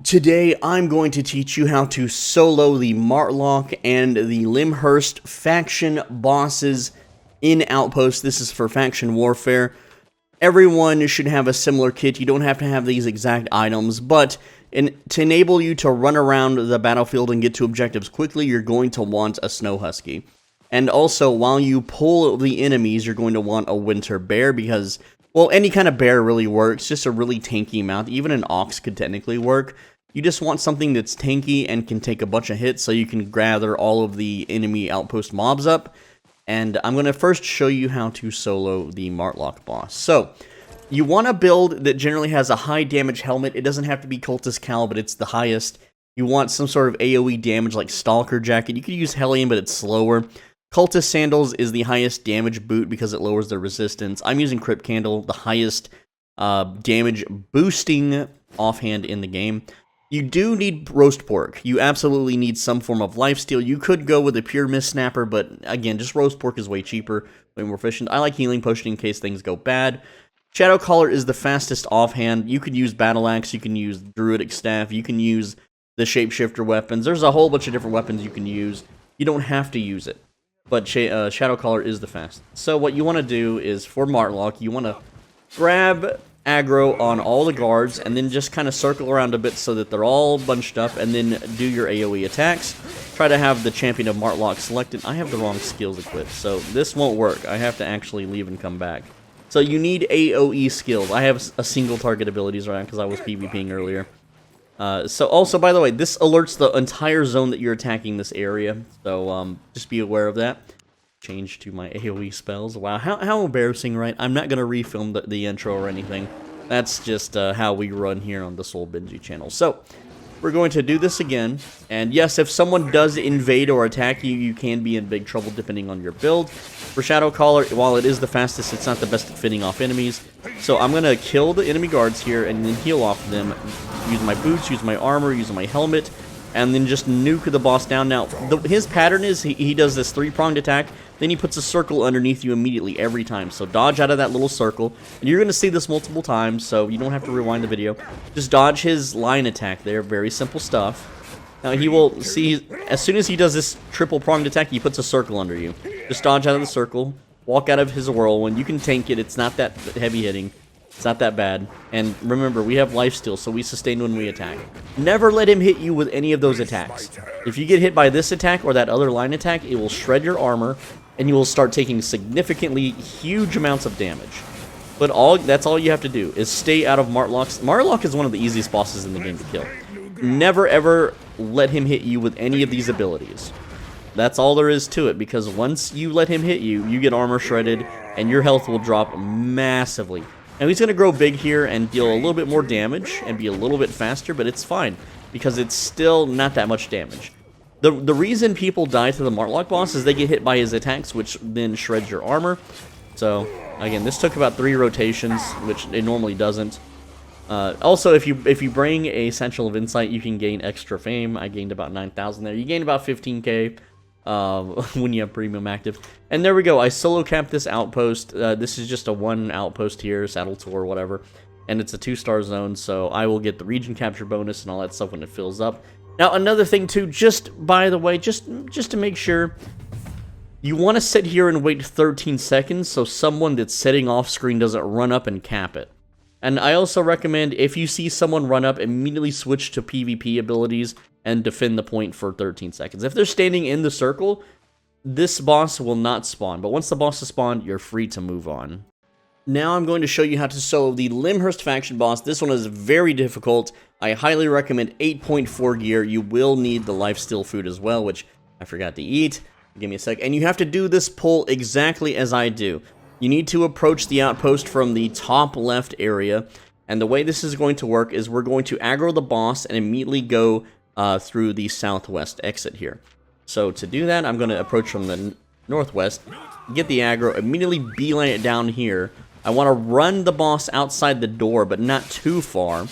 Today, I'm going to teach you how to solo the Martlock and the Limhurst faction bosses in Outpost. This is for faction warfare. Everyone should have a similar kit. You don't have to have these exact items, but to enable you to run around the battlefield and get to objectives quickly, you're going to want a Snow Husky. And also, while you pull the enemies, you're going to want a Winter Bear because, well, any kind of bear really works, just a really tanky mount. Even an ox could technically work. You just want something that's tanky and can take a bunch of hits so you can gather all of the enemy outpost mobs up. And I'm going to first show you how to solo the Martlock boss. So, you want a build that generally has a high damage helmet. It doesn't have to be Cultist Cal, but it's the highest. You want some sort of AoE damage like Stalker Jacket. You could use Hellion, but it's slower. Cultist Sandals is the highest damage boot because it lowers their resistance. I'm using Crypt Candle, the highest damage boosting offhand in the game. You do need roast pork. You absolutely need some form of lifesteal. You could go with a pure mist snapper, but again, just roast pork is way cheaper, way more efficient. I like healing potion in case things go bad. Shadow Collar is the fastest offhand. You could use Battle Axe, you can use Druidic Staff, you can use the Shapeshifter weapons. There's a whole bunch of different weapons you can use. You don't have to use it, but Shadow Collar is the fastest. So what you want to do is, for Martlock, you want to grab aggro on all the guards, and then just kind of circle around a bit so that they're all bunched up, and then do your AoE attacks. Try to have the Champion of Martlock selected. I have the wrong skills equipped, so this won't work. I have to actually leave and come back. So you need AoE skills. I have a single target abilities right now because I was PvPing earlier. So also, by the way, this alerts the entire zone that you're attacking this area, so just be aware of that. Change to my AoE spells. Wow, how embarrassing, right? I'm not going to refilm the intro or anything. That's just how we run here on the Soul Benji channel. So, we're going to do this again. And yes, if someone does invade or attack you, you can be in big trouble depending on your build. For Shadow Collar, while it is the fastest, it's not the best at fitting off enemies. So I'm going to kill the enemy guards here and then heal off them. Use my boots, use my armor, use my helmet, and then just nuke the boss down. Now, his pattern is he does this three-pronged attack, then he puts a circle underneath you immediately every time. So dodge out of that little circle, and you're going to see this multiple times, so you don't have to rewind the video. Just dodge his line attack there, very simple stuff. Now he will see, as soon as he does this triple-pronged attack, he puts a circle under you. Just dodge out of the circle, walk out of his whirlwind. You can tank it, it's not that heavy hitting. It's not that bad. And remember, we have lifesteal, so we sustain when we attack. Never let him hit you with any of those attacks. If you get hit by this attack or that other line attack, it will shred your armor, and you will start taking significantly huge amounts of damage. But that's all you have to do, is stay out of Martlock. Martlock is one of the easiest bosses in the game to kill. Never, ever let him hit you with any of these abilities. That's all there is to it, because once you let him hit you, you get armor shredded, and your health will drop massively. Now he's going to grow big here and deal a little bit more damage and be a little bit faster, but it's fine because it's still not that much damage. The reason people die to the Martlock boss is they get hit by his attacks, which then shreds your armor. So, again, this took about 3 rotations, which it normally doesn't. Also, if you bring a Satchel of Insight, you can gain extra fame. I gained about 9,000 there. You gain about 15k. When you have premium active. And there we go, I solo capped this outpost. This is just a 1 outpost here, saddle tour, whatever. And it's a 2-star zone, so I will get the region capture bonus and all that stuff when it fills up. Now, another thing too, just by the way, just to make sure, you want to sit here and wait 13 seconds so someone that's sitting off screen doesn't run up and cap it. And I also recommend, if you see someone run up, immediately switch to PvP abilities and defend the point for 13 seconds. If they're standing in the circle, this boss will not spawn. But once the boss is spawned, you're free to move on. Now I'm going to show you how to solo the Limhurst faction boss. This one is very difficult. I highly recommend 8.4 gear. You will need the lifesteal food as well, which I forgot to eat. Give me a sec. And you have to do this pull exactly as I do. You need to approach the outpost from the top left area. And the way this is going to work is we're going to aggro the boss and immediately go through the southwest exit here. So to do that, I'm going to approach from the northwest, get the aggro, immediately beeline it down here. I want to run the boss outside the door, but not too far.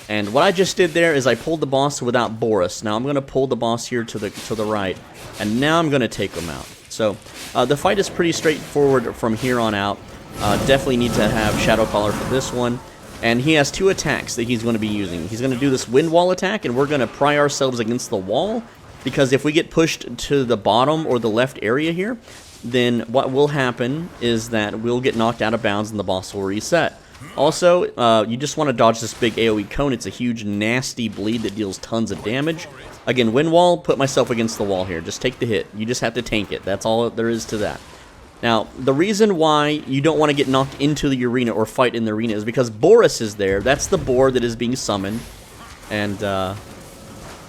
And what I just did there is I pulled the boss without Boris. Now I'm going to pull the boss here to the right, and now I'm going to take him out. So the fight is pretty straightforward from here on out. Definitely need to have Shadow Collar for this one. And he has 2 attacks that he's going to be using. He's going to do this wind wall attack, and we're going to pry ourselves against the wall, because if we get pushed to the bottom or the left area here, then what will happen is that we'll get knocked out of bounds and the boss will reset. Also, you just want to dodge this big AoE cone. It's a huge, nasty bleed that deals tons of damage. Again, wind wall, put myself against the wall here. Just take the hit. You just have to tank it. That's all there is to that. Now, the reason why you don't want to get knocked into the arena or fight in the arena is because Boris is there. That's the boar that is being summoned. And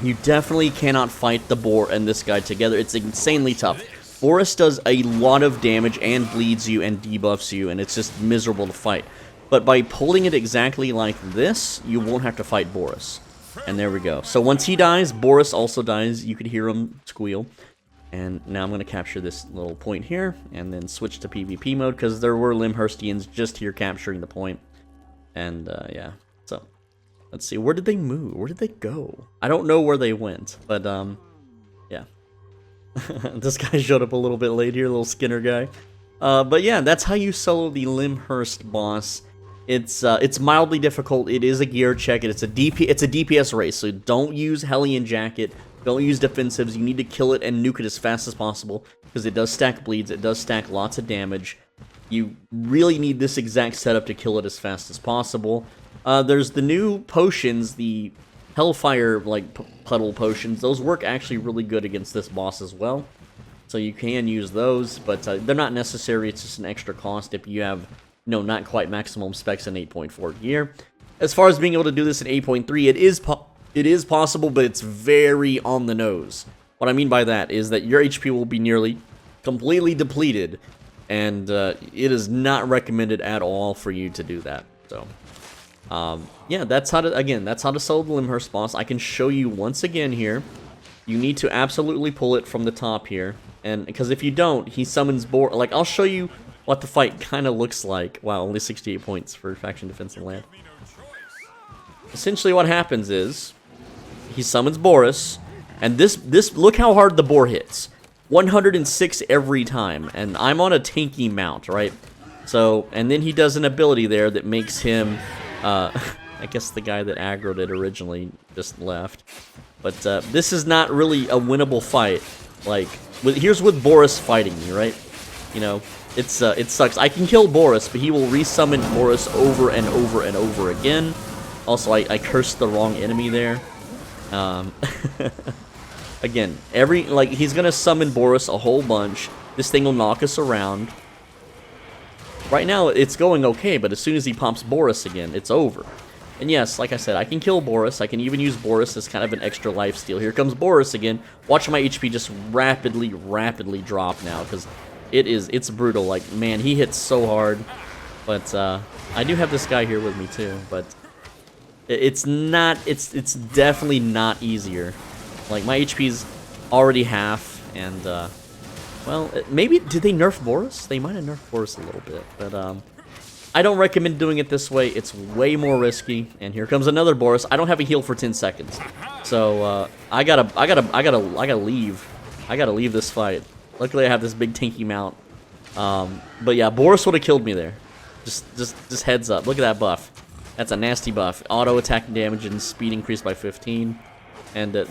you definitely cannot fight the boar and this guy together. It's insanely tough. Boris does a lot of damage and bleeds you and debuffs you, and it's just miserable to fight. But by pulling it exactly like this, you won't have to fight Boris. And there we go. So once he dies, Boris also dies. You could hear him squeal. And now I'm going to capture this little point here, and then switch to PvP mode, because there were Limhurstians just here capturing the point. And, yeah. So, let's see. Where did they move? Where did they go? I don't know where they went, but, yeah. This guy showed up a little bit late here, little Skinner guy. But yeah, that's how you solo the Limhurst boss. It's mildly difficult. It is a gear check, and it's a DPS race, so don't use Hellion Jacket. Don't use defensives. You need to kill it and nuke it as fast as possible, because it does stack bleeds. It does stack lots of damage. You really need this exact setup to kill it as fast as possible. There's the new potions, the Hellfire puddle potions. Those work actually really good against this boss as well. So you can use those, but they're not necessary. It's just an extra cost if you have, not quite maximum specs in 8.4 gear. As far as being able to do this in 8.3, it is possible, but it's very on the nose. What I mean by that is that your HP will be nearly completely depleted, and it is not recommended at all for you to do that. So, yeah, that's how to solo the Limhurst boss. I can show you once again here. You need to absolutely pull it from the top here, and because if you don't, he summons Boar. I'll show you what the fight kind of looks like. Wow, only 68 points for faction defense and land. Essentially, what happens is he summons Boris, and this look how hard the boar hits. 106 every time, and I'm on a tanky mount, right? So, and then he does an ability there that makes him, I guess the guy that aggroed it originally just left. But this is not really a winnable fight. Here's with Boris fighting me, right? It sucks. I can kill Boris, but he will resummon Boris over and over and over again. Also, I cursed the wrong enemy there. Again, he's gonna summon Boris a whole bunch. This thing will knock us around. Right now, it's going okay, but as soon as he pops Boris again, it's over. And yes, like I said, I can kill Boris. I can even use Boris as kind of an extra lifesteal. Here comes Boris again. Watch my HP just rapidly drop now, because it's brutal. Man, he hits so hard. But I do have this guy here with me too, but it's definitely not easier. My HP's already half, and well, maybe did they nerf Boris? They might have nerfed Boris a little bit, but I don't recommend doing it this way. It's way more risky. And here comes another Boris. I don't have a heal for 10 seconds, so I gotta leave. I gotta leave this fight. Luckily, I have this big tanky mount. But yeah, Boris would have killed me there. Just heads up. Look at that buff. That's a nasty buff. Auto attack damage and speed increased by 15. And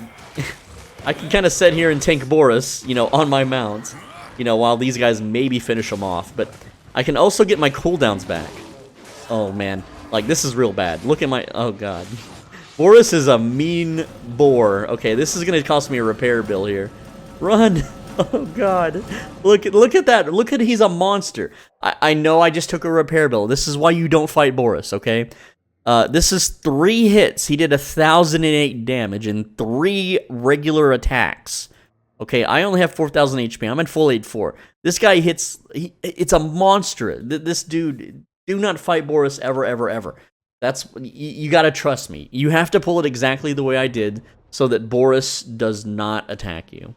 I can kind of sit here and tank Boris, on my mount, while these guys maybe finish him off. But I can also get my cooldowns back. Oh, man. This is real bad. Look at my... Oh, God. Boris is a mean boar. Okay, this is going to cost me a repair bill here. Run! Oh, God. Look at that. Look at he's a monster. I know I just took a repair bill. This is why you don't fight Boris, okay? This is 3 hits. He did 1,008 damage and 3 regular attacks. Okay, I only have 4,000 HP. I'm at full 8-4. This guy hits... it's a monster. This dude... Do not fight Boris ever, ever, ever. That's... You gotta trust me. You have to pull it exactly the way I did so that Boris does not attack you.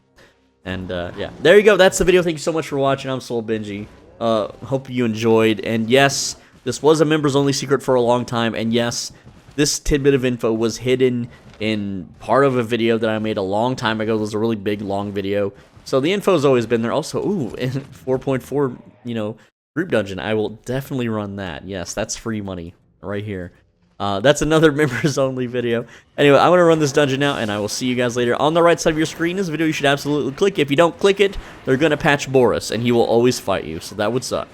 And, yeah. There you go. That's the video. Thank you so much for watching. I'm Soul Benji. Hope you enjoyed. And yes, this was a members-only secret for a long time. And yes, this tidbit of info was hidden in part of a video that I made a long time ago. It was a really big, long video. So the info's always been there. Also, ooh, 4.4, group dungeon. I will definitely run that. Yes, that's free money right here. That's another members-only video. Anyway, I'm going to run this dungeon now, and I will see you guys later. On the right side of your screen is a video you should absolutely click. If you don't click it, they're going to patch Boris, and he will always fight you, so that would suck.